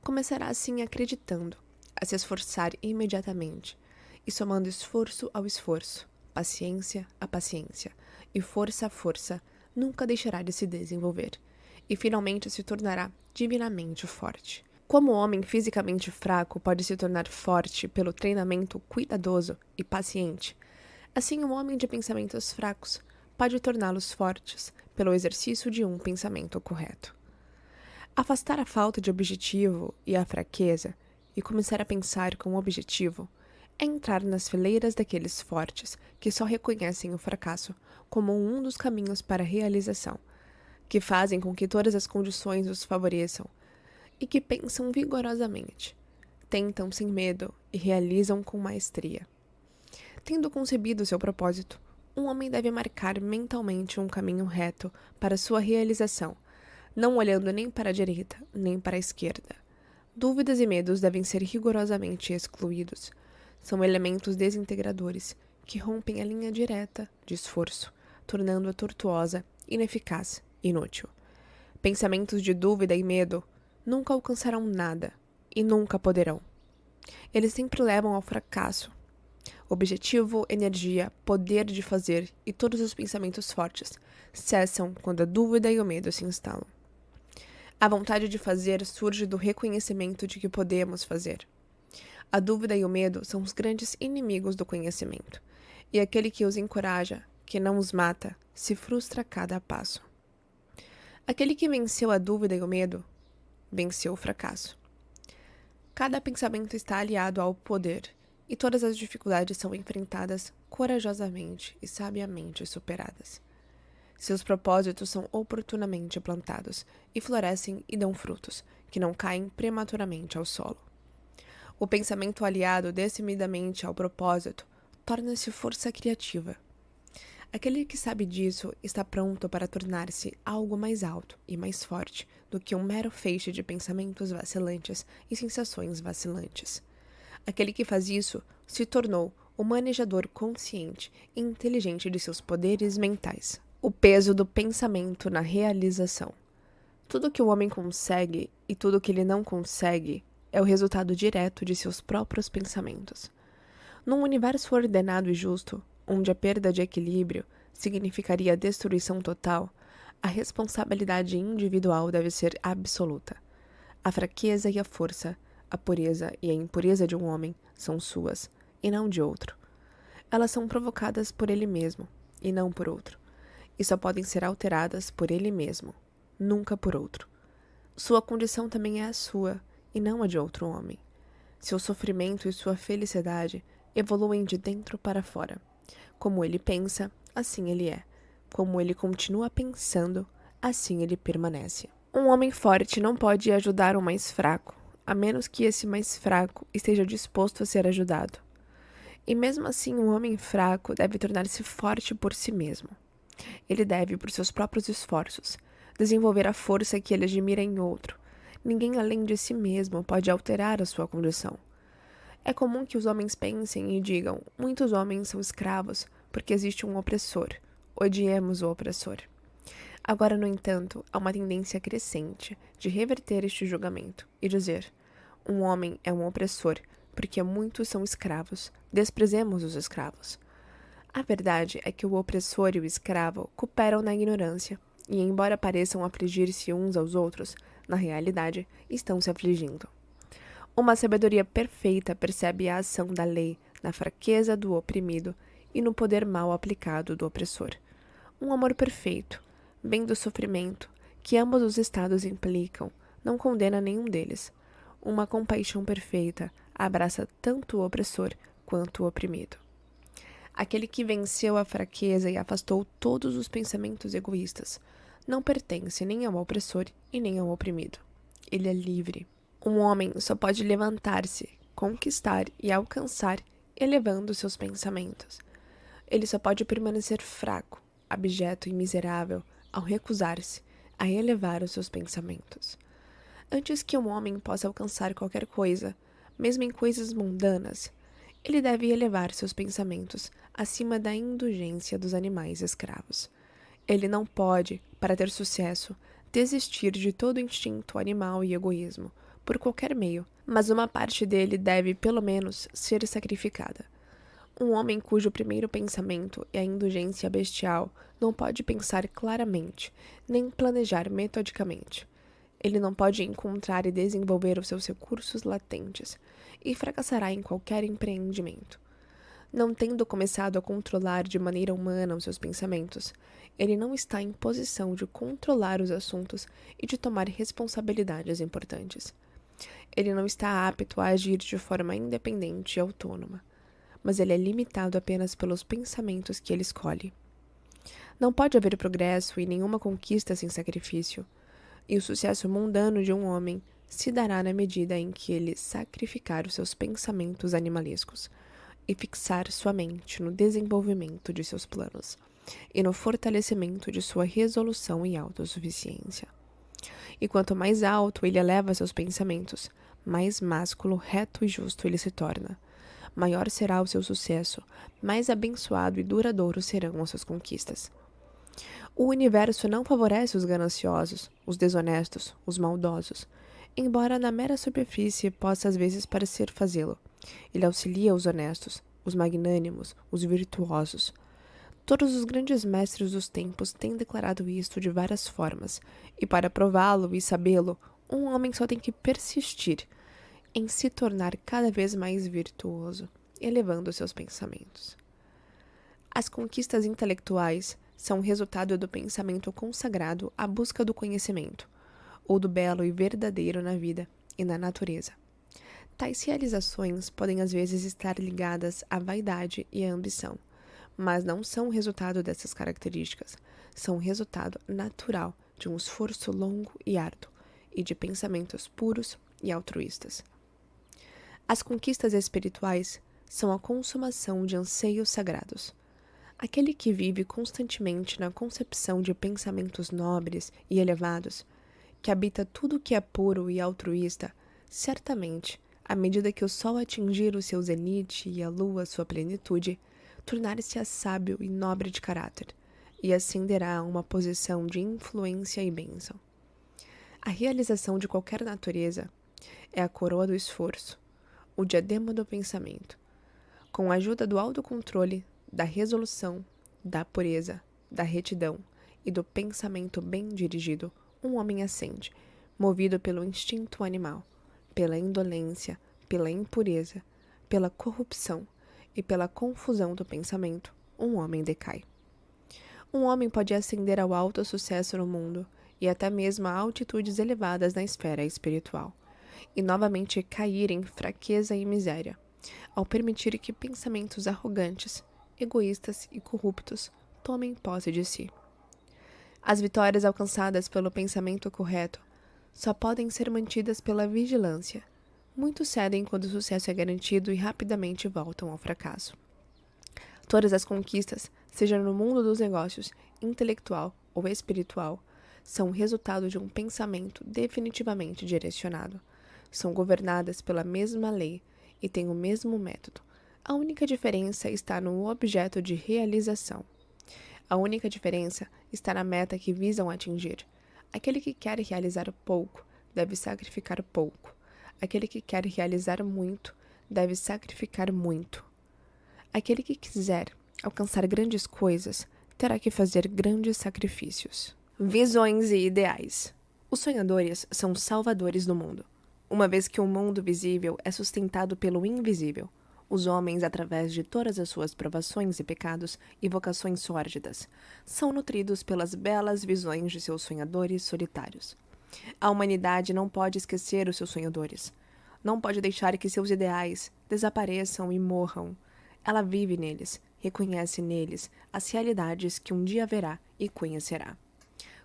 começará assim acreditando, a se esforçar imediatamente, e somando esforço ao esforço, paciência a paciência, e força a força, nunca deixará de se desenvolver, e finalmente se tornará divinamente forte. Como o homem fisicamente fraco pode se tornar forte pelo treinamento cuidadoso e paciente, assim o homem de pensamentos fracos pode torná-los fortes pelo exercício de um pensamento correto. Afastar a falta de objetivo e a fraqueza e começar a pensar com objetivo é entrar nas fileiras daqueles fortes que só reconhecem o fracasso como um dos caminhos para a realização, que fazem com que todas as condições os favoreçam e que pensam vigorosamente, tentam sem medo e realizam com maestria. Tendo concebido seu propósito, um homem deve marcar mentalmente um caminho reto para sua realização, não olhando nem para a direita nem para a esquerda. Dúvidas e medos devem ser rigorosamente excluídos. São elementos desintegradores que rompem a linha direta de esforço, tornando-a tortuosa, ineficaz, inútil. Pensamentos de dúvida e medo nunca alcançarão nada e nunca poderão. Eles sempre levam ao fracasso. Objetivo, energia, poder de fazer e todos os pensamentos fortes cessam quando a dúvida e o medo se instalam. A vontade de fazer surge do reconhecimento de que podemos fazer. A dúvida e o medo são os grandes inimigos do conhecimento, e aquele que os encoraja, que não os mata, se frustra a cada passo. Aquele que venceu a dúvida e o medo, venceu o fracasso. Cada pensamento está aliado ao poder, e todas as dificuldades são enfrentadas corajosamente e sabiamente superadas. Seus propósitos são oportunamente plantados e florescem e dão frutos, que não caem prematuramente ao solo. O pensamento aliado decididamente ao propósito torna-se força criativa. Aquele que sabe disso está pronto para tornar-se algo mais alto e mais forte do que um mero feixe de pensamentos vacilantes e sensações vacilantes. Aquele que faz isso se tornou o manejador consciente e inteligente de seus poderes mentais. O peso do pensamento na realização. Tudo que o homem consegue e tudo que ele não consegue é o resultado direto de seus próprios pensamentos. Num universo ordenado e justo, onde a perda de equilíbrio significaria a destruição total, a responsabilidade individual deve ser absoluta. A fraqueza e a força, a pureza e a impureza de um homem são suas, e não de outro. Elas são provocadas por ele mesmo, e não por outro, e só podem ser alteradas por ele mesmo, nunca por outro. Sua condição também é a sua, e não a de outro homem. Seu sofrimento e sua felicidade evoluem de dentro para fora. Como ele pensa, assim ele é. Como ele continua pensando, assim ele permanece. Um homem forte não pode ajudar o mais fraco, a menos que esse mais fraco esteja disposto a ser ajudado. E mesmo assim, um homem fraco deve tornar-se forte por si mesmo. Ele deve, por seus próprios esforços, desenvolver a força que ele admira em outro. Ninguém além de si mesmo pode alterar a sua condição. É comum que os homens pensem e digam: muitos homens são escravos porque existe um opressor. Odiemos o opressor. Agora, no entanto, há uma tendência crescente de reverter este julgamento e dizer: um homem é um opressor porque muitos são escravos. Desprezemos os escravos. A verdade é que o opressor e o escravo cooperam na ignorância, e embora pareçam afligir-se uns aos outros, na realidade, estão se afligindo. Uma sabedoria perfeita percebe a ação da lei na fraqueza do oprimido e no poder mal aplicado do opressor. Um amor perfeito, bem do sofrimento, que ambos os estados implicam, não condena nenhum deles. Uma compaixão perfeita abraça tanto o opressor quanto o oprimido. Aquele que venceu a fraqueza e afastou todos os pensamentos egoístas não pertence nem ao opressor e nem ao oprimido. Ele é livre. Um homem só pode levantar-se, conquistar e alcançar elevando seus pensamentos. Ele só pode permanecer fraco, abjeto e miserável ao recusar-se a elevar os seus pensamentos. Antes que um homem possa alcançar qualquer coisa, mesmo em coisas mundanas, ele deve elevar seus pensamentos acima da indulgência dos animais escravos. Ele não pode, para ter sucesso, desistir de todo instinto animal e egoísmo, por qualquer meio, mas uma parte dele deve, pelo menos, ser sacrificada. Um homem cujo primeiro pensamento é a indulgência bestial não pode pensar claramente, nem planejar metodicamente. Ele não pode encontrar e desenvolver os seus recursos latentes, e fracassará em qualquer empreendimento. Não tendo começado a controlar de maneira humana os seus pensamentos, ele não está em posição de controlar os assuntos e de tomar responsabilidades importantes. Ele não está apto a agir de forma independente e autônoma, mas ele é limitado apenas pelos pensamentos que ele escolhe. Não pode haver progresso e nenhuma conquista sem sacrifício, e o sucesso mundano de um homem se dará na medida em que ele sacrificar os seus pensamentos animalescos e fixar sua mente no desenvolvimento de seus planos e no fortalecimento de sua resolução e autossuficiência. E quanto mais alto ele eleva seus pensamentos, mais másculo, reto e justo ele se torna. Maior será o seu sucesso, mais abençoado e duradouro serão as suas conquistas. O universo não favorece os gananciosos, os desonestos, os maldosos, embora na mera superfície possa às vezes parecer fazê-lo. Ele auxilia os honestos, os magnânimos, os virtuosos. Todos os grandes mestres dos tempos têm declarado isto de várias formas, e para prová-lo e sabê-lo, um homem só tem que persistir. em se tornar cada vez mais virtuoso, elevando seus pensamentos. As conquistas intelectuais são resultado do pensamento consagrado à busca do conhecimento, ou do belo e verdadeiro na vida e na natureza. Tais realizações podem às vezes estar ligadas à vaidade e à ambição, mas não são o resultado dessas características, são o resultado natural de um esforço longo e árduo e de pensamentos puros e altruístas. As conquistas espirituais são a consumação de anseios sagrados. Aquele que vive constantemente na concepção de pensamentos nobres e elevados, que habita tudo o que é puro e altruísta, certamente, à medida que o sol atingir o seu zenite e a lua sua plenitude, tornar-se-á sábio e nobre de caráter, e ascenderá a uma posição de influência e bênção. A realização de qualquer natureza é a coroa do esforço, o diadema do pensamento. Com a ajuda do autocontrole, da resolução, da pureza, da retidão e do pensamento bem dirigido, um homem ascende, movido pelo instinto animal, pela indolência, pela impureza, pela corrupção e pela confusão do pensamento, um homem decai. Um homem pode ascender ao alto sucesso no mundo e até mesmo a altitudes elevadas na esfera espiritual, e novamente cair em fraqueza e miséria, ao permitir que pensamentos arrogantes, egoístas e corruptos tomem posse de si. As vitórias alcançadas pelo pensamento correto só podem ser mantidas pela vigilância. Muitos cedem quando o sucesso é garantido e rapidamente voltam ao fracasso. Todas as conquistas, seja no mundo dos negócios, intelectual ou espiritual, são o resultado de um pensamento definitivamente direcionado. São governadas pela mesma lei e têm o mesmo método. A única diferença está no objeto de realização. A única diferença está na meta que visam atingir. Aquele que quer realizar pouco deve sacrificar pouco. Aquele que quer realizar muito deve sacrificar muito. Aquele que quiser alcançar grandes coisas terá que fazer grandes sacrifícios. Visões e ideais. Os sonhadores são os salvadores do mundo. Uma vez que o mundo visível é sustentado pelo invisível, os homens, através de todas as suas provações e pecados e vocações sórdidas, são nutridos pelas belas visões de seus sonhadores solitários. A humanidade não pode esquecer os seus sonhadores. Não pode deixar que seus ideais desapareçam e morram. Ela vive neles, reconhece neles as realidades que um dia verá e conhecerá.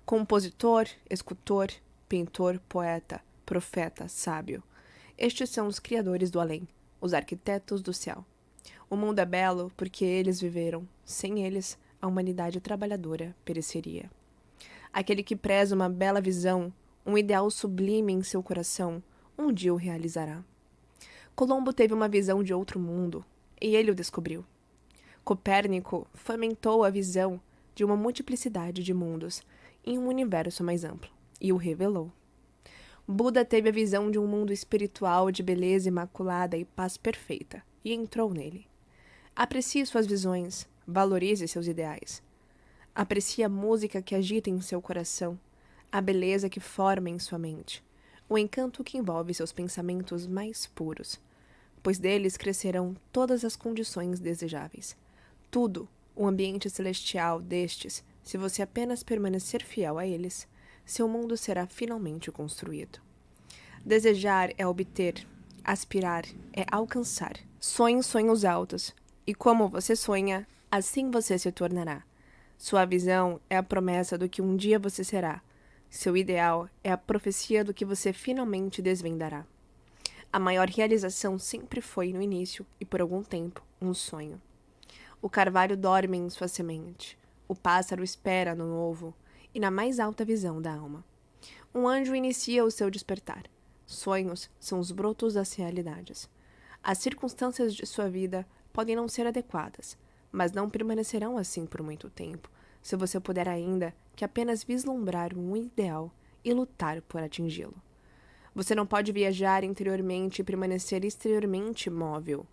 Compositor, escultor, pintor, poeta, profeta, sábio. Estes são os criadores do além, os arquitetos do céu. O mundo é belo porque eles viveram. Sem eles, a humanidade trabalhadora pereceria. Aquele que preza uma bela visão, um ideal sublime em seu coração, um dia o realizará. Colombo teve uma visão de outro mundo, e ele o descobriu. Copérnico fomentou a visão de uma multiplicidade de mundos em um universo mais amplo, e o revelou. Buda teve a visão de um mundo espiritual de beleza imaculada e paz perfeita, e entrou nele. Aprecie suas visões, valorize seus ideais. Aprecie a música que agita em seu coração, a beleza que forma em sua mente, o encanto que envolve seus pensamentos mais puros, pois deles crescerão todas as condições desejáveis. Tudo, o ambiente celestial destes, se você apenas permanecer fiel a eles, seu mundo será finalmente construído. Desejar é obter, aspirar é alcançar. Sonhe sonhos altos, e como você sonha, assim você se tornará. Sua visão é a promessa do que um dia você será. Seu ideal é a profecia do que você finalmente desvendará. A maior realização sempre foi, no início e por algum tempo, um sonho. O carvalho dorme em sua semente. O pássaro espera no ovo e na mais alta visão da alma. Um anjo inicia o seu despertar. Sonhos são os brotos das realidades. As circunstâncias de sua vida podem não ser adequadas, mas não permanecerão assim por muito tempo, se você puder ainda que apenas vislumbrar um ideal e lutar por atingi-lo. Você não pode viajar interiormente e permanecer exteriormente móvel.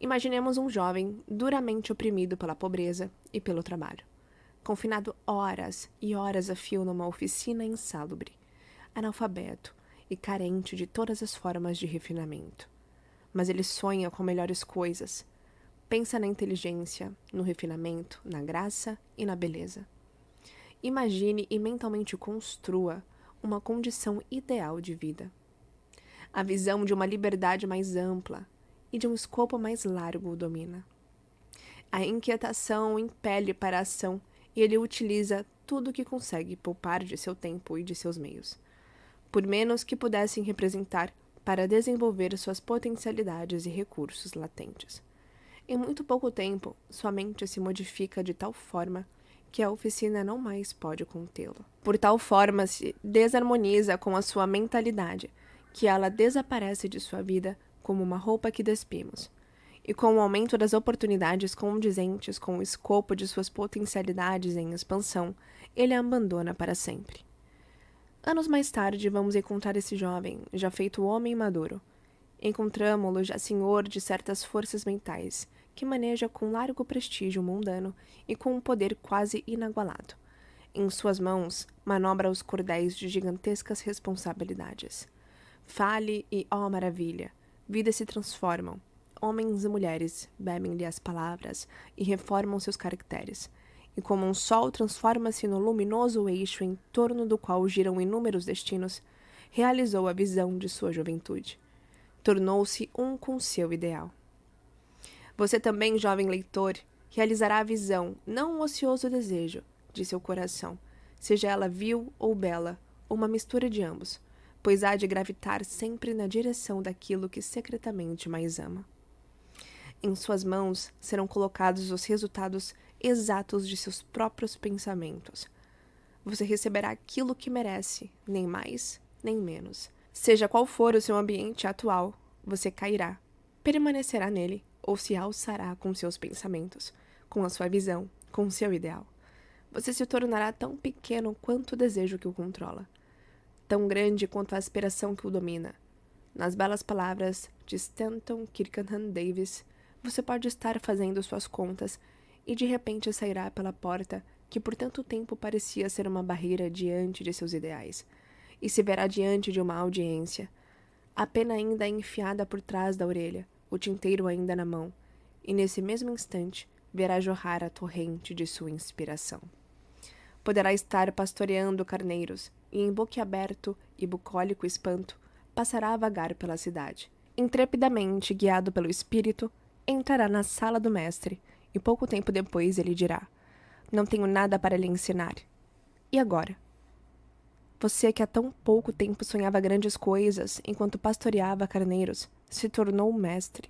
Imaginemos um jovem duramente oprimido pela pobreza e pelo trabalho, confinado horas e horas a fio numa oficina insalubre, analfabeto e carente de todas as formas de refinamento. Mas ele sonha com melhores coisas. Pensa na inteligência, no refinamento, na graça e na beleza. Imagine e mentalmente construa uma condição ideal de vida. A visão de uma liberdade mais ampla e de um escopo mais largo o domina. A inquietação o impele para a ação e ele utiliza tudo o que consegue poupar de seu tempo e de seus meios, por menos que pudessem representar, para desenvolver suas potencialidades e recursos latentes. Em muito pouco tempo, sua mente se modifica de tal forma que a oficina não mais pode contê-lo. Por tal forma se desarmoniza com a sua mentalidade, que ela desaparece de sua vida como uma roupa que despimos. E com o aumento das oportunidades condizentes com o escopo de suas potencialidades em expansão, ele a abandona para sempre. Anos mais tarde, vamos encontrar esse jovem, já feito homem maduro. Encontramo-lo já senhor de certas forças mentais, que maneja com largo prestígio mundano e com um poder quase inagualado. Em suas mãos, manobra os cordéis de gigantescas responsabilidades. Fale e, ó maravilha, vidas se transformam. Homens e mulheres bebem-lhe as palavras e reformam seus caracteres. E como um sol transforma-se no luminoso eixo em torno do qual giram inúmeros destinos, realizou a visão de sua juventude. Tornou-se um com seu ideal. Você também, jovem leitor, realizará a visão, não um ocioso desejo, de seu coração, seja ela vil ou bela, ou uma mistura de ambos, pois há de gravitar sempre na direção daquilo que secretamente mais ama. Em suas mãos serão colocados os resultados exatos de seus próprios pensamentos. Você receberá aquilo que merece, nem mais, nem menos. Seja qual for o seu ambiente atual, você cairá, permanecerá nele ou se alçará com seus pensamentos, com a sua visão, com o seu ideal. Você se tornará tão pequeno quanto o desejo que o controla, tão grande quanto a aspiração que o domina. Nas belas palavras de Stanton Kirkham Davis, você pode estar fazendo suas contas e de repente sairá pela porta que por tanto tempo parecia ser uma barreira diante de seus ideais, e se verá diante de uma audiência, a pena ainda enfiada por trás da orelha, o tinteiro ainda na mão, e nesse mesmo instante verá jorrar a torrente de sua inspiração. Poderá estar pastoreando carneiros, e em boquiaberto e bucólico espanto, passará a vagar pela cidade. Intrepidamente, guiado pelo espírito, entrará na sala do mestre, e pouco tempo depois ele dirá: não tenho nada para lhe ensinar. E agora? Você que há tão pouco tempo sonhava grandes coisas, enquanto pastoreava carneiros, se tornou mestre.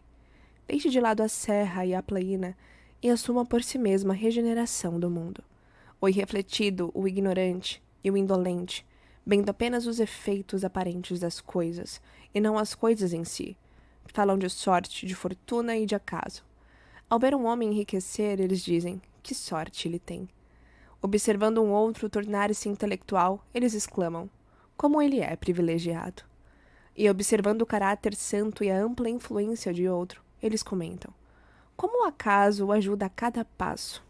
Deixe de lado a serra e a plaína, e assuma por si mesma a regeneração do mundo. O irrefletido, o ignorante e o indolente, vendo apenas os efeitos aparentes das coisas, e não as coisas em si. Falam de sorte, de fortuna e de acaso. Ao ver um homem enriquecer, eles dizem: que sorte ele tem. Observando um outro tornar-se intelectual, eles exclamam: como ele é privilegiado. E observando o caráter santo e a ampla influência de outro, eles comentam: como o acaso o ajuda a cada passo.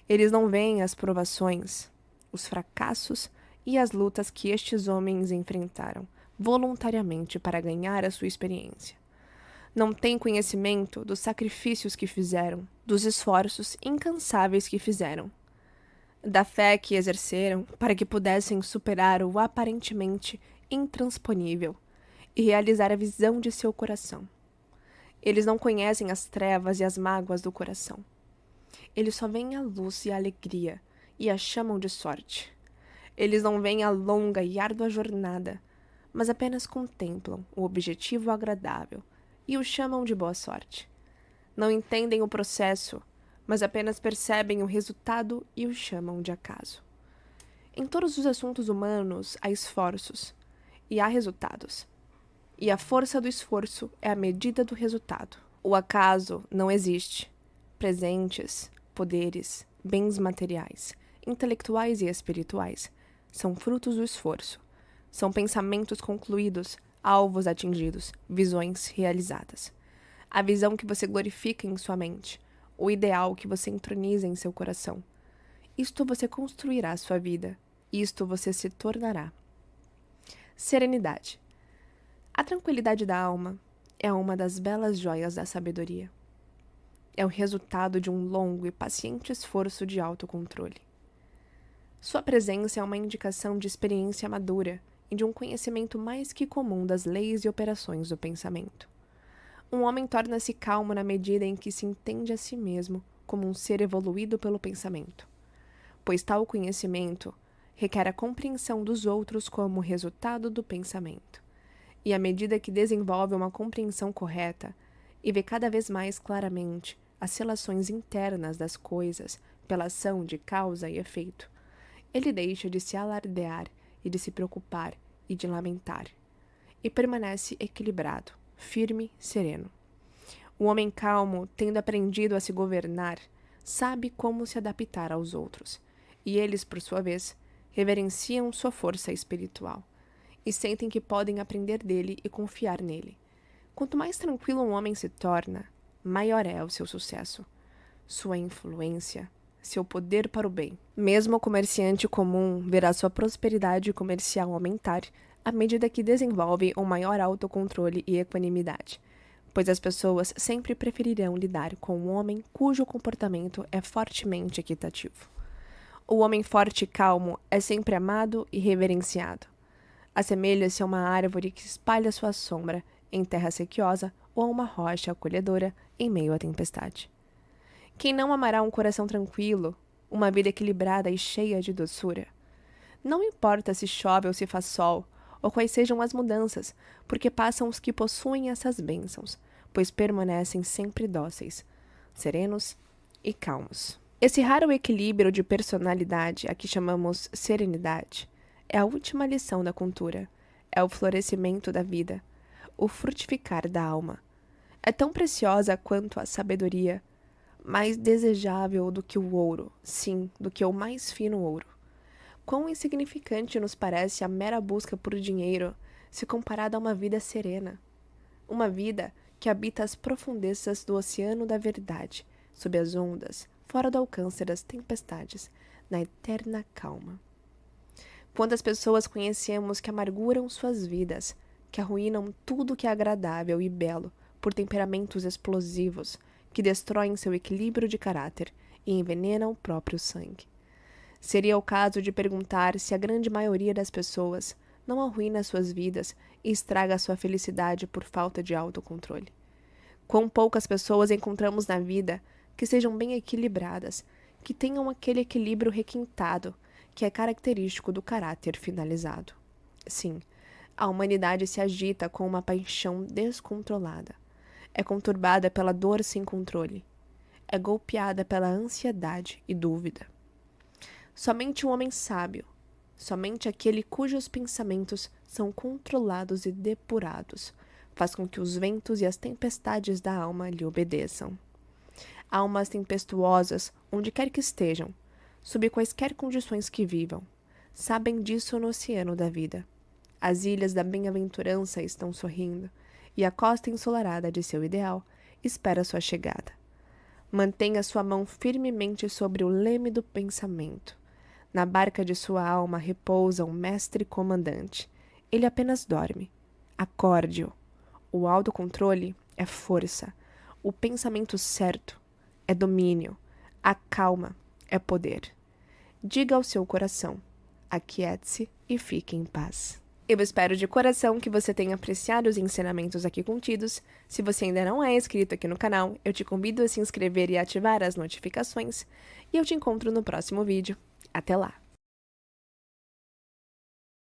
Eles não veem as provações, os fracassos e as lutas que estes homens enfrentaram voluntariamente para ganhar a sua experiência. Não têm conhecimento dos sacrifícios que fizeram, dos esforços incansáveis que fizeram, da fé que exerceram para que pudessem superar o aparentemente intransponível e realizar a visão de seu coração. Eles não conhecem as trevas e as mágoas do coração. Eles só veem a luz e a alegria e a chamam de sorte. Eles não veem a longa e árdua jornada, mas apenas contemplam o objetivo agradável e o chamam de boa sorte. Não entendem o processo, mas apenas percebem o resultado e o chamam de acaso. Em todos os assuntos humanos há esforços e há resultados. E a força do esforço é a medida do resultado. O acaso não existe. Presentes, poderes, bens materiais, intelectuais e espirituais são frutos do esforço. São pensamentos concluídos, alvos atingidos, visões realizadas. A visão que você glorifica em sua mente, o ideal que você entroniza em seu coração. Isto você construirá sua vida, isto você se tornará. Serenidade. A tranquilidade da alma é uma das belas joias da sabedoria. É o resultado de um longo e paciente esforço de autocontrole. Sua presença é uma indicação de experiência madura e de um conhecimento mais que comum das leis e operações do pensamento. Um homem torna-se calmo na medida em que se entende a si mesmo como um ser evoluído pelo pensamento, pois tal conhecimento requer a compreensão dos outros como resultado do pensamento. E à medida que desenvolve uma compreensão correta e vê cada vez mais claramente as relações internas das coisas pela ação de causa e efeito, ele deixa de se alardear e de se preocupar e de lamentar, e permanece equilibrado, firme, sereno. O homem calmo, tendo aprendido a se governar, sabe como se adaptar aos outros, e eles, por sua vez, reverenciam sua força espiritual, e sentem que podem aprender dele e confiar nele. Quanto mais tranquilo um homem se torna, maior é o seu sucesso, sua influência, seu poder para o bem. Mesmo o comerciante comum verá sua prosperidade comercial aumentar à medida que desenvolve um maior autocontrole e equanimidade, pois as pessoas sempre preferirão lidar com um homem cujo comportamento é fortemente equitativo. O homem forte e calmo é sempre amado e reverenciado. Assemelha-se a uma árvore que espalha sua sombra em terra sequiosa ou a uma rocha acolhedora em meio à tempestade. Quem não amará um coração tranquilo, uma vida equilibrada e cheia de doçura? Não importa se chove ou se faz sol, ou quais sejam as mudanças, porque passam os que possuem essas bênçãos, pois permanecem sempre dóceis, serenos e calmos. Esse raro equilíbrio de personalidade, a que chamamos serenidade, é a última lição da cultura, é o florescimento da vida, o frutificar da alma. É tão preciosa quanto a sabedoria, mais desejável do que o ouro, sim, do que o mais fino ouro. Quão insignificante nos parece a mera busca por dinheiro se comparada a uma vida serena. Uma vida que habita as profundezas do oceano da verdade, sob as ondas, fora do alcance das tempestades, na eterna calma. Quantas pessoas conhecemos que amarguram suas vidas, que arruinam tudo que é agradável e belo por temperamentos explosivos, que destroem seu equilíbrio de caráter e envenenam o próprio sangue. Seria o caso de perguntar se a grande maioria das pessoas não arruína suas vidas e estraga sua felicidade por falta de autocontrole. Quão poucas pessoas encontramos na vida que sejam bem equilibradas, que tenham aquele equilíbrio requintado que é característico do caráter finalizado. Sim, a humanidade se agita com uma paixão descontrolada. É conturbada pela dor sem controle. É golpeada pela ansiedade e dúvida. Somente um homem sábio, somente aquele cujos pensamentos são controlados e depurados, faz com que os ventos e as tempestades da alma lhe obedeçam. Almas tempestuosas, onde quer que estejam, sob quaisquer condições que vivam, sabem disso no oceano da vida. As ilhas da bem-aventurança estão sorrindo, e a costa ensolarada de seu ideal espera sua chegada. Mantenha sua mão firmemente sobre o leme do pensamento. Na barca de sua alma repousa um mestre comandante. Ele apenas dorme. Acorde-o. O autocontrole é força. O pensamento certo é domínio. A calma é poder. Diga ao seu coração: aquiete-se e fique em paz. Eu espero de coração que você tenha apreciado os ensinamentos aqui contidos. Se você ainda não é inscrito aqui no canal, eu te convido a se inscrever e ativar as notificações. E eu te encontro no próximo vídeo. Até lá!